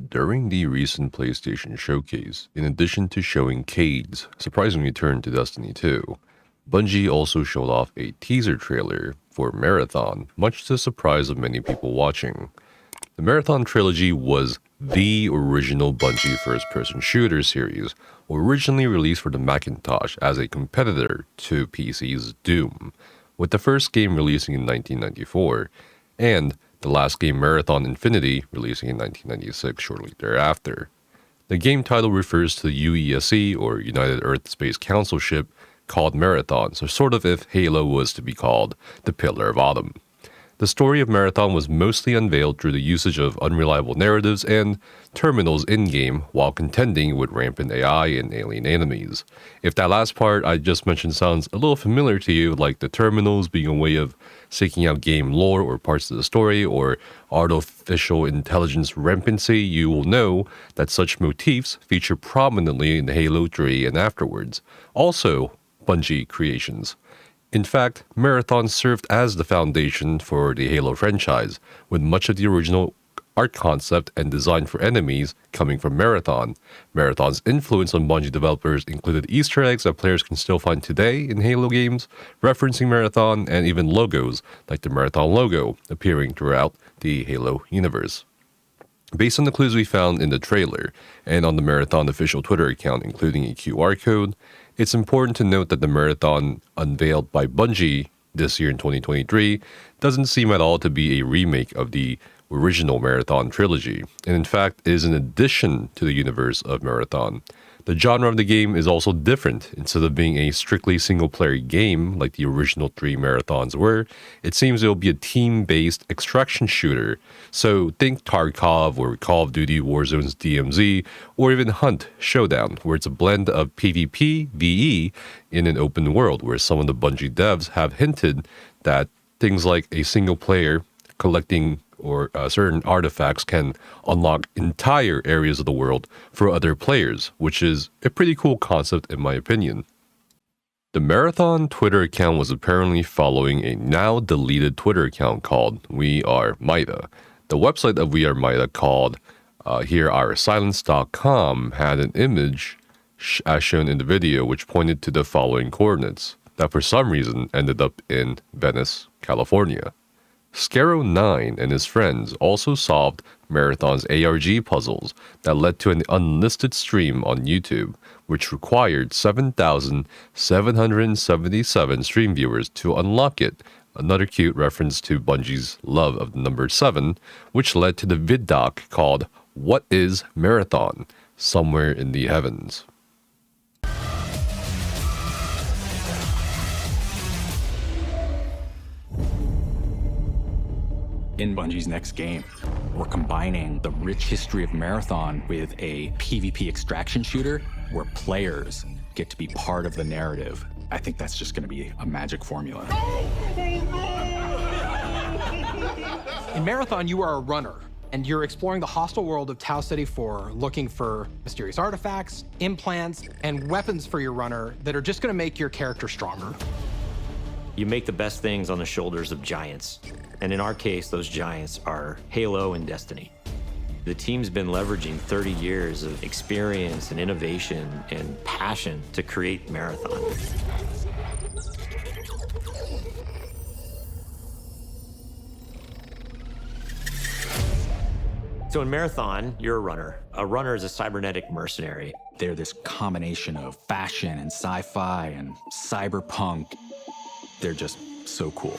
During the recent PlayStation showcase, in addition to showing Cade's surprising return to Destiny 2, Bungie also showed off a teaser trailer for Marathon, much to the surprise of many people watching. The Marathon trilogy was the original Bungie first-person shooter series, originally released for the Macintosh as a competitor to PC's Doom, with the first game releasing in 1994, and the last game, Marathon Infinity, releasing in 1996 shortly thereafter. The game title refers to the UESC, or United Earth Space Council ship, called Marathon, so sort of if Halo was to be called the Pillar of Autumn. The story of Marathon was mostly unveiled through the usage of unreliable narratives and terminals in-game while contending with rampant AI and alien enemies. If that last part I just mentioned sounds a little familiar to you, like the terminals being a way of seeking out game lore or parts of the story, or artificial intelligence rampancy, you will know that such motifs feature prominently in Halo 3 and afterwards. Also, Bungie creations. In fact, Marathon served as the foundation for the Halo franchise, with much of the original art concept and design for enemies coming from Marathon. Marathon's influence on Bungie developers included Easter eggs that players can still find today in Halo games, referencing Marathon, and even logos, like the Marathon logo, appearing throughout the Halo universe. Based on the clues we found in the trailer, and on the Marathon official Twitter account including a QR code, it's important to note that the Marathon unveiled by Bungie this year in 2023 doesn't seem at all to be a remake of the original Marathon trilogy, and in fact is an addition to the universe of Marathon. The genre of the game is also different. Instead of being a strictly single-player game like the original 3 Marathons were, it seems it'll be a team-based extraction shooter. So think Tarkov or Call of Duty Warzone's DMZ, or even Hunt Showdown, where it's a blend of PvP, VE, in an open world, where some of the Bungie devs have hinted that things like a single-player collecting or certain artifacts can unlock entire areas of the world for other players, which is a pretty cool concept in my opinion. The Marathon Twitter account was apparently following a now deleted Twitter account called We Are Mida. The website of We Are Mida, called HereOurSilence.com, had an image as shown in the video which pointed to the following coordinates that for some reason ended up in Venice, California. Scaro9 and his friends also solved Marathon's ARG puzzles that led to an unlisted stream on YouTube, which required 7,777 stream viewers to unlock it, another cute reference to Bungie's love of the number 7, which led to the vid doc called What is Marathon? Somewhere in the Heavens. In Bungie's next game, we're combining the rich history of Marathon with a PvP extraction shooter where players get to be part of the narrative. I think that's just going to be a magic formula. In Marathon, you are a runner, and you're exploring the hostile world of Tau Ceti 4, looking for mysterious artifacts, implants, and weapons for your runner that are just going to make your character stronger. You make the best things on the shoulders of giants. And in our case, those giants are Halo and Destiny. The team's been leveraging 30 years of experience and innovation and passion to create Marathon. So in Marathon, you're a runner. A runner is a cybernetic mercenary. They're this combination of fashion and sci-fi and cyberpunk. They're just so cool.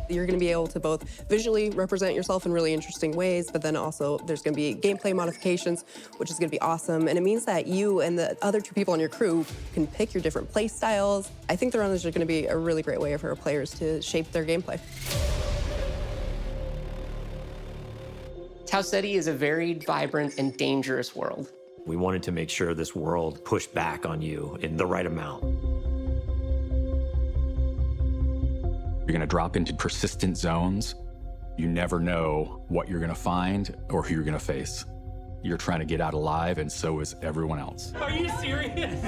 You're going to be able to both visually represent yourself in really interesting ways, but then also there's going to be gameplay modifications, which is going to be awesome. And it means that you and the other 2 people on your crew can pick your different play styles. I think the runners are going to be a really great way for our players to shape their gameplay. Tau Ceti is a very vibrant and dangerous world. We wanted to make sure this world pushed back on you in the right amount. You're going to drop into persistent zones. You never know what you're going to find or who you're going to face. You're trying to get out alive, and so is everyone else. Are you serious?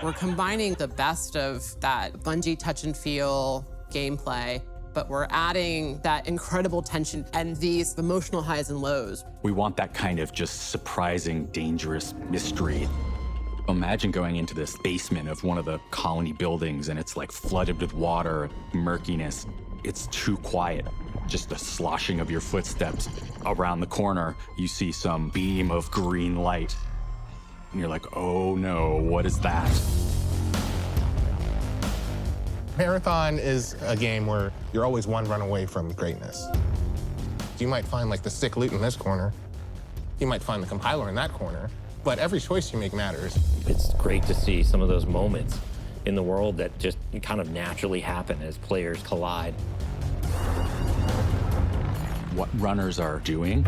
We're combining the best of that Bungie touch and feel gameplay, but we're adding that incredible tension and these emotional highs and lows. We want that kind of just surprising, dangerous mystery. Imagine going into this basement of one of the colony buildings and it's like flooded with water, murkiness. It's too quiet. Just the sloshing of your footsteps. Around the corner, you see some beam of green light. And you're like, oh no, what is that? Marathon is a game where you're always one run away from greatness. You might find like the sick loot in this corner. You might find the compiler in that corner, but every choice you make matters. It's great to see some of those moments in the world that just kind of naturally happen as players collide. What runners are doing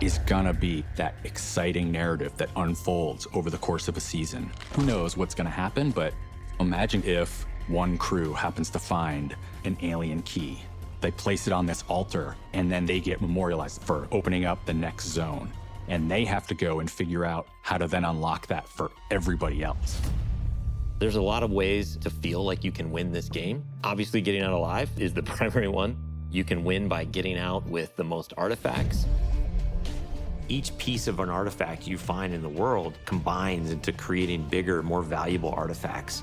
is gonna be that exciting narrative that unfolds over the course of a season. Who knows what's gonna happen, but imagine if one crew happens to find an alien key. They place it on this altar, and then they get memorialized for opening up the next zone. And they have to go and figure out how to then unlock that for everybody else. There's a lot of ways to feel like you can win this game. Obviously, getting out alive is the primary one. You can win by getting out with the most artifacts. Each piece of an artifact you find in the world combines into creating bigger, more valuable artifacts.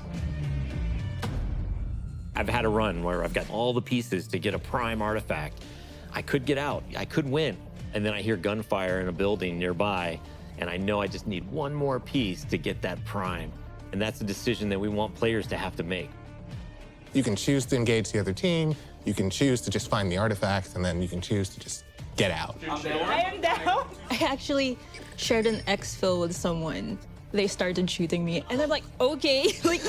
I've had a run where I've got all the pieces to get a prime artifact. I could get out, I could win. And then I hear gunfire in a building nearby, and I know I just need one more piece to get that prime. And that's a decision that we want players to have to make. You can choose to engage the other team, you can choose to just find the artifact, and then you can choose to just get out. I am down. I actually shared an exfil with someone. They started shooting me, and I'm like, okay. Like,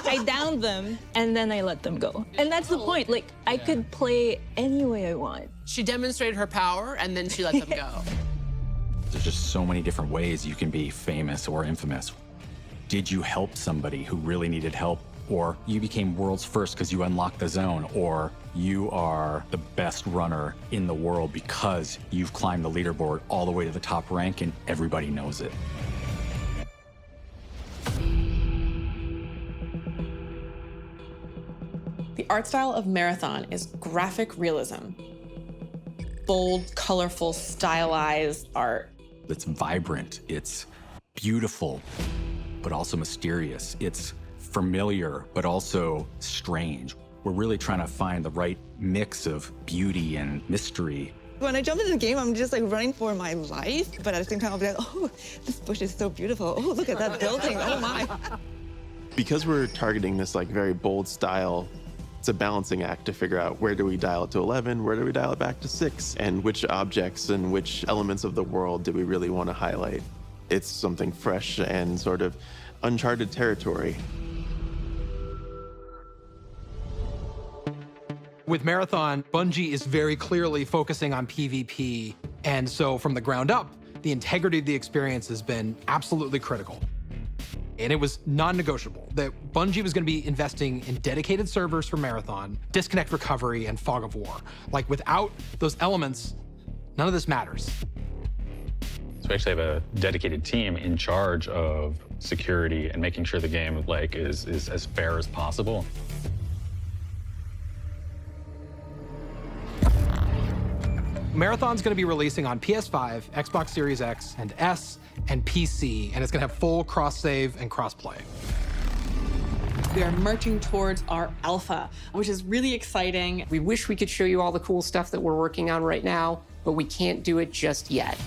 I downed them, and then I let them go. And that's the point. Like, I could play any way I want. She demonstrated her power, and then she let them go. There's just so many different ways you can be famous or infamous. Did you help somebody who really needed help? Or you became world's first because you unlocked the zone, or you are the best runner in the world because you've climbed the leaderboard all the way to the top rank and everybody knows it. The art style of Marathon is graphic realism. Bold, colorful, stylized art. It's vibrant, it's beautiful, but also mysterious. It's familiar, but also strange. We're really trying to find the right mix of beauty and mystery. When I jump into the game, I'm just like running for my life, but at the same time, I'll be like, oh, this bush is so beautiful. Oh, look at that building, oh my. Because we're targeting this like very bold style, it's a balancing act to figure out where do we dial it to 11, where do we dial it back to 6, and which objects and which elements of the world do we really want to highlight. It's something fresh and sort of uncharted territory. With Marathon, Bungie is very clearly focusing on PvP, and so from the ground up, the integrity of the experience has been absolutely critical. And it was non-negotiable that Bungie was going to be investing in dedicated servers for Marathon, disconnect recovery, and fog of war. Like, without those elements, none of this matters. So we actually have a dedicated team in charge of security and making sure the game is as fair as possible. Marathon's going to be releasing on PS5, Xbox Series X and S, and PC, and it's going to have full cross-save and cross-play. We are marching towards our alpha, which is really exciting. We wish we could show you all the cool stuff that we're working on right now, but we can't do it just yet.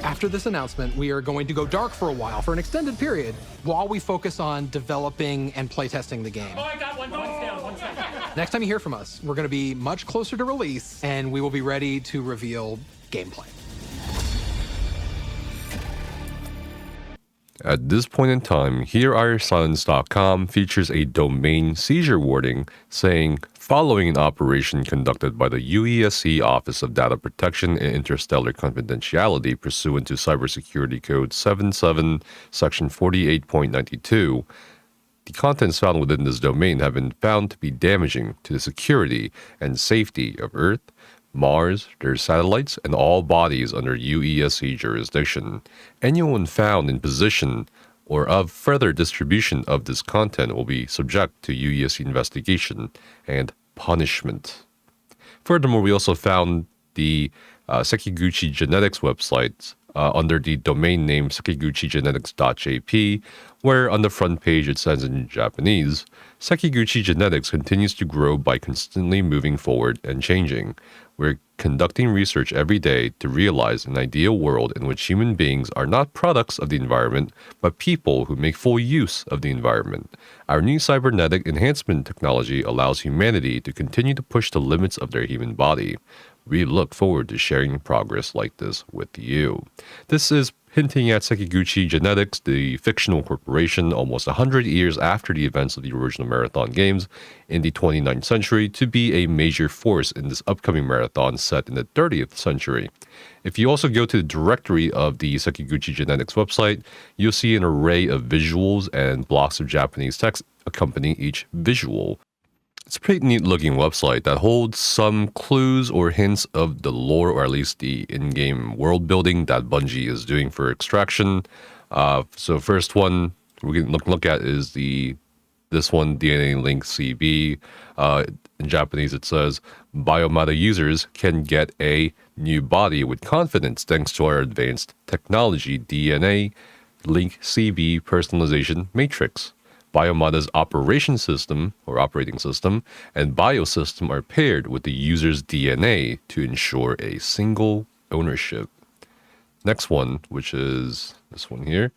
After this announcement, we are going to go dark for a while, for an extended period, while we focus on developing and playtesting the game. Oh, I got one. One's down, one second. Next time you hear from us, we're going to be much closer to release, and we will be ready to reveal gameplay. At this point in time, HereIreSilence.com features a domain seizure warning saying, following an operation conducted by the UESC Office of Data Protection and Interstellar Confidentiality pursuant to Cybersecurity Code 77, Section 48.92, the contents found within this domain have been found to be damaging to the security and safety of Earth, Mars, their satellites, and all bodies under UESC jurisdiction. Anyone found in possession or of further distribution of this content will be subject to UESC investigation and punishment. Furthermore, we also found the Sekiguchi Genetics website under the domain name sekiguchigenetics.jp, where on the front page it says in Japanese, Sekiguchi Genetics continues to grow by constantly moving forward and changing. We're conducting research every day to realize an ideal world in which human beings are not products of the environment, but people who make full use of the environment. Our new cybernetic enhancement technology allows humanity to continue to push the limits of their human body. We look forward to sharing progress like this with you. This is hinting at Sekiguchi Genetics, the fictional corporation almost 100 years after the events of the original Marathon games in the 29th century, to be a major force in this upcoming marathon set in the 30th century. If you also go to the directory of the Sekiguchi Genetics website, you'll see an array of visuals and blocks of Japanese text accompany each visual. It's a pretty neat looking website that holds some clues or hints of the lore, or at least the in-game world building that Bungie is doing for Extraction. So first one we can look at is this one, DNA Link CB. In Japanese it says, Biomata users can get a new body with confidence thanks to our advanced technology DNA Link CB personalization matrix. Biomata's operating system and biosystem are paired with the user's DNA to ensure a single ownership. Next one, which is this one here.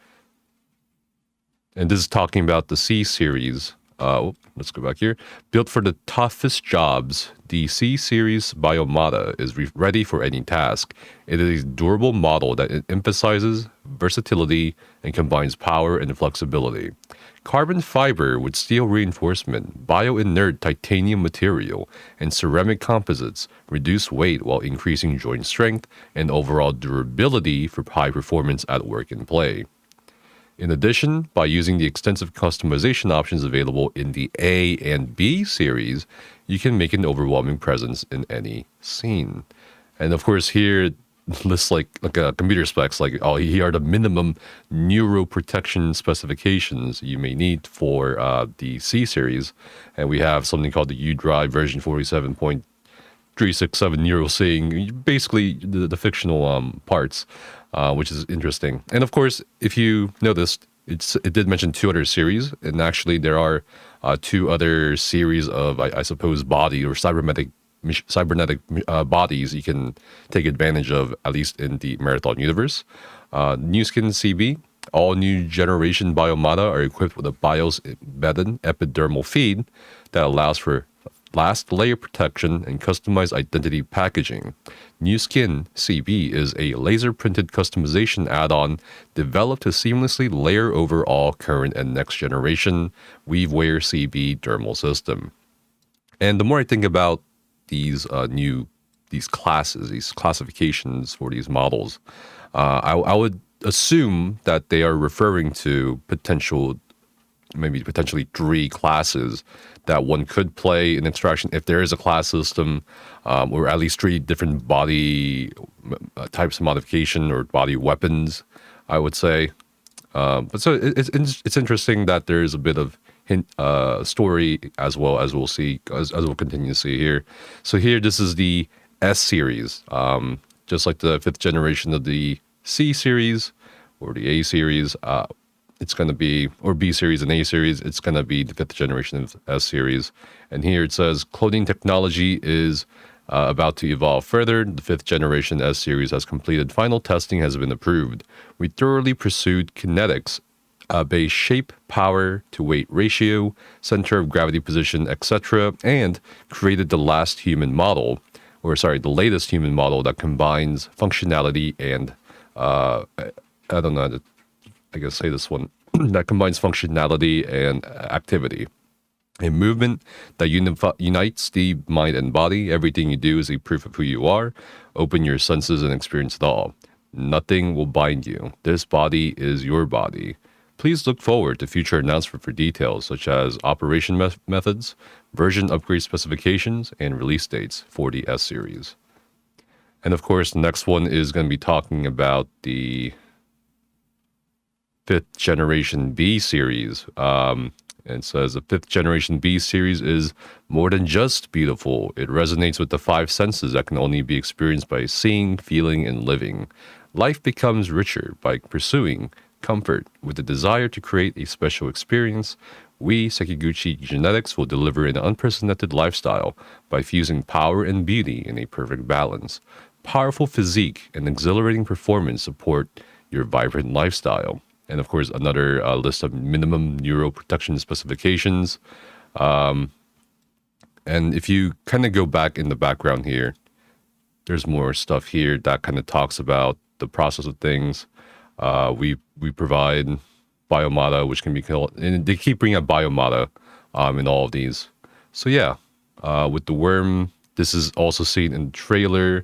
And this is talking about the C series. Let's go back here. Built for the toughest jobs, the C series Biomata is ready for any task. It is a durable model that emphasizes versatility and combines power and flexibility. Carbon fiber with steel reinforcement, bio-inert titanium material, and ceramic composites reduce weight while increasing joint strength and overall durability for high performance at work and play. In addition, by using the extensive customization options available in the A and B series, you can make an overwhelming presence in any scene. And of course here, lists like computer specs, like here are the minimum neuroprotection specifications you may need for the C series. And we have something called the U-Drive version 47.367 neurosync, basically the fictional parts, which is interesting. And of course, if you noticed, it did mention 2 other series, and actually there are 2 other series of, I suppose, body or cybernetic bodies you can take advantage of, at least in the Marathon universe. New Skin CB, all new generation Biomata are equipped with a BIOS embedded epidermal feed that allows for last layer protection and customized identity packaging. New Skin CB is a laser printed customization add-on developed to seamlessly layer over all current and next generation WeaveWare CB dermal system. And the more I think about these classes, these classifications for these models, I would assume that they are referring to potentially 3 classes that one could play in Extraction if there is a class system, or at least 3 different body types of modification or body weapons, I would say. But so it's interesting that there is a bit of story as well, as we'll see, as we'll continue to see here. So here, this is the S series, just like the 5th generation of the C series or the A series. It's going to be, or B series and A series, it's going to be the 5th generation of S series. And here it says cloning technology is about to evolve further. The 5th generation S series has completed final testing, has been approved. We thoroughly pursued kinetics, base shape, power to weight ratio, center of gravity position, etc., and created the latest human model that combines functionality and I don't know how to, I guess, say this one, that combines functionality and activity. A movement that unites the mind and body. Everything you do is a proof of who you are. Open your senses and experience it all. Nothing will bind you. This body is your body. Please look forward to future announcements for details such as operation methods, version upgrade specifications, and release dates for the S series. And of course, the next one is going to be talking about the 5th generation B series. And it says the 5th generation B series is more than just beautiful. It resonates with the 5 senses that can only be experienced by seeing, feeling, and living. Life becomes richer by pursuing comfort with the desire to create a special experience. We, Sekiguchi Genetics, will deliver an unprecedented lifestyle by fusing power and beauty in a perfect balance. Powerful physique and exhilarating performance support your vibrant lifestyle. And of course, another list of minimum neuroprotection specifications. And if you kind of go back in the background here, there's more stuff here that kind of talks about the process of things. We provide biomata, which can be killed, and they keep bringing up biomata in all of these. So yeah, with the worm, this is also seen in the trailer.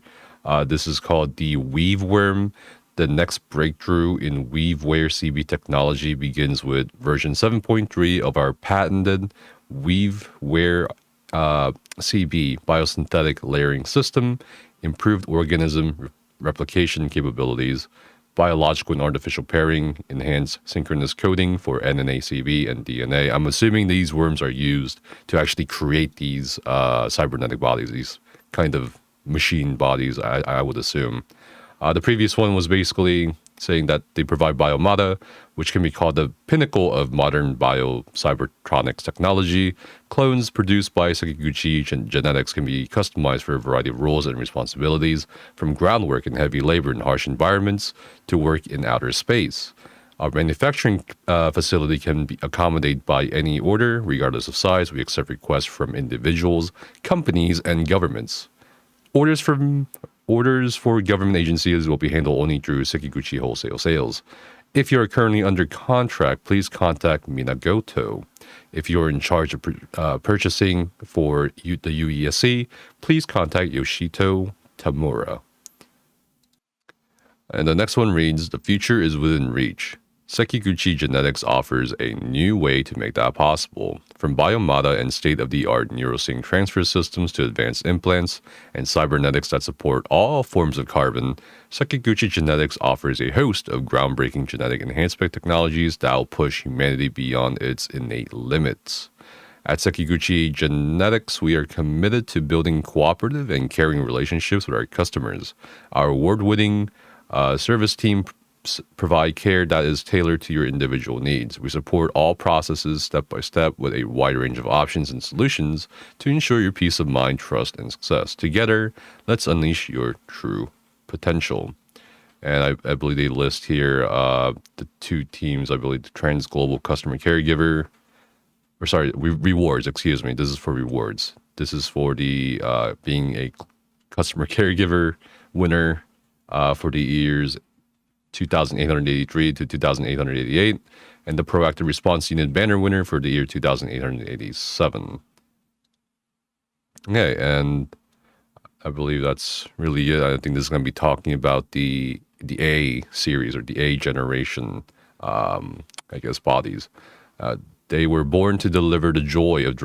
This is called the Weave Worm. The next breakthrough in weaveware CB technology begins with version 7.3 of our patented weaveware CB biosynthetic layering system, improved organism replication capabilities, biological and artificial pairing, enhanced synchronous coding for NNACB and DNA. I'm assuming these worms are used to actually create these cybernetic bodies, these kind of machine bodies, I would assume. The previous one was basically saying that they provide biomata, which can be called the pinnacle of modern bio-cybertronics technology. Clones produced by Sekiguchi Genetics can be customized for a variety of roles and responsibilities, from groundwork and heavy labor in harsh environments to work in outer space. Our manufacturing facility can be accommodated by any order, regardless of size. We accept requests from individuals, companies, and governments. Orders for government agencies will be handled only through Sekiguchi wholesale sales. If you are currently under contract, please contact Minagoto. If you're in charge of purchasing for the UESC, please contact Yoshito Tamura. And the next one reads, the future is within reach. Sekiguchi Genetics offers a new way to make that possible. From biomata and state-of-the-art neurosync transfer systems to advanced implants and cybernetics that support all forms of carbon, Sekiguchi Genetics offers a host of groundbreaking genetic enhancement technologies that will push humanity beyond its innate limits. At Sekiguchi Genetics, we are committed to building cooperative and caring relationships with our customers. Our award-winning service team provide care that is tailored to your individual needs. We support all processes step by step with a wide range of options and solutions to ensure your peace of mind, trust, and success. Together, let's unleash your true potential. And I believe they list here the 2 teams. I believe the Trans Global Customer Caregiver, or sorry, rewards, excuse me. This is for rewards. This is for the being a customer caregiver winner for the years 2,883 to 2,888, and the Proactive Response Unit banner winner for the year 2,887. Okay, and I believe that's really it. I think this is going to be talking about the A series, or the A generation, bodies. They were born to deliver the joy of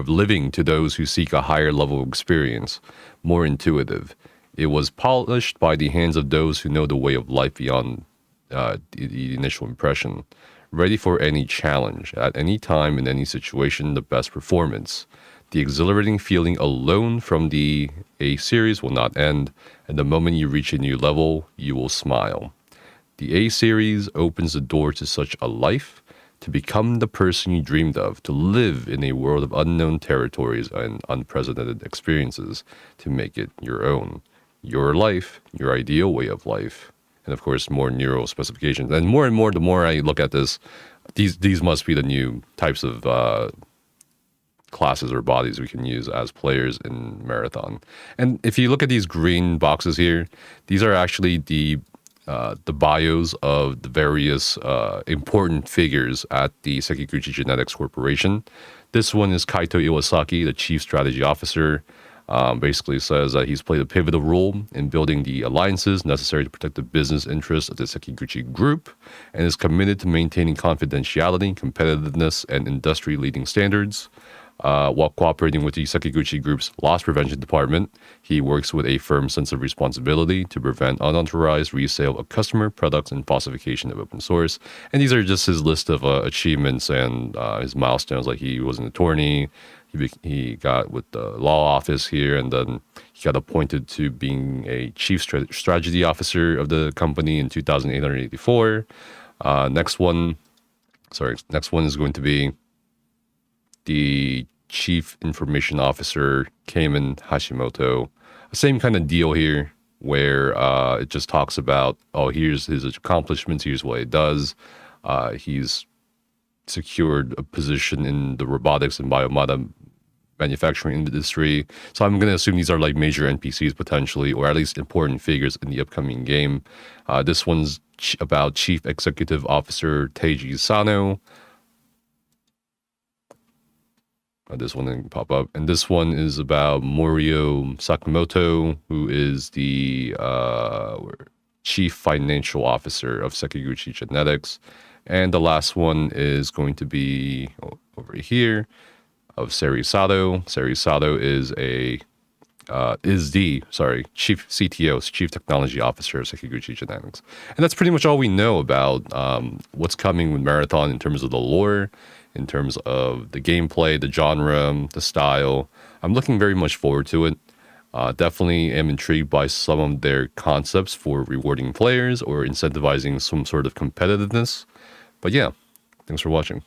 living to those who seek a higher level of experience, more intuitive. It was polished by the hands of those who know the way of life beyond the initial impression. Ready for any challenge, at any time, in any situation, the best performance. The exhilarating feeling alone from the A series will not end, and the moment you reach a new level, you will smile. The A series opens the door to such a life, to become the person you dreamed of, to live in a world of unknown territories and unprecedented experiences, to make it your own. Your life, your ideal way of life. And of course, more neuro specifications. And more, the more I look at this, these must be the new types of classes or bodies we can use as players in Marathon. And if you look at these green boxes here, these are actually the bios of the various important figures at the Sekiguchi Genetics Corporation. This one is Kaito Iwasaki, the Chief Strategy Officer. Basically says that he's played a pivotal role in building the alliances necessary to protect the business interests of the Sekiguchi Group, and is committed to maintaining confidentiality, competitiveness, and industry-leading standards. While cooperating with the Sekiguchi Group's loss prevention department, he works with a firm sense of responsibility to prevent unauthorized resale of customer products and falsification of open source. And these are just his list of achievements and his milestones. Like he was an attorney, he got with the law office here, and then he got appointed to being a chief strategy officer of the company in 2884. Next one is going to be the Chief Information Officer, Kamen Hashimoto. Same kind of deal here, where it just talks about, here's his accomplishments, here's what he does. He's secured a position in the robotics and biomata manufacturing industry. So I'm going to assume these are like major NPCs potentially, or at least important figures in the upcoming game. This one's about Chief Executive Officer Teiji Sano. This one didn't pop up. And this one is about Morio Sakamoto, who is the Chief Financial Officer of Sekiguchi Genetics. And the last one is going to be over here of Seri Sato. Seri Sato is the Chief CTO, Chief Technology Officer of Sekiguchi Genetics. And that's pretty much all we know about what's coming with Marathon in terms of the lore, in terms of the gameplay, the genre, the style. I'm looking very much forward to it. Definitely am intrigued by some of their concepts for rewarding players or incentivizing some sort of competitiveness. But yeah, thanks for watching.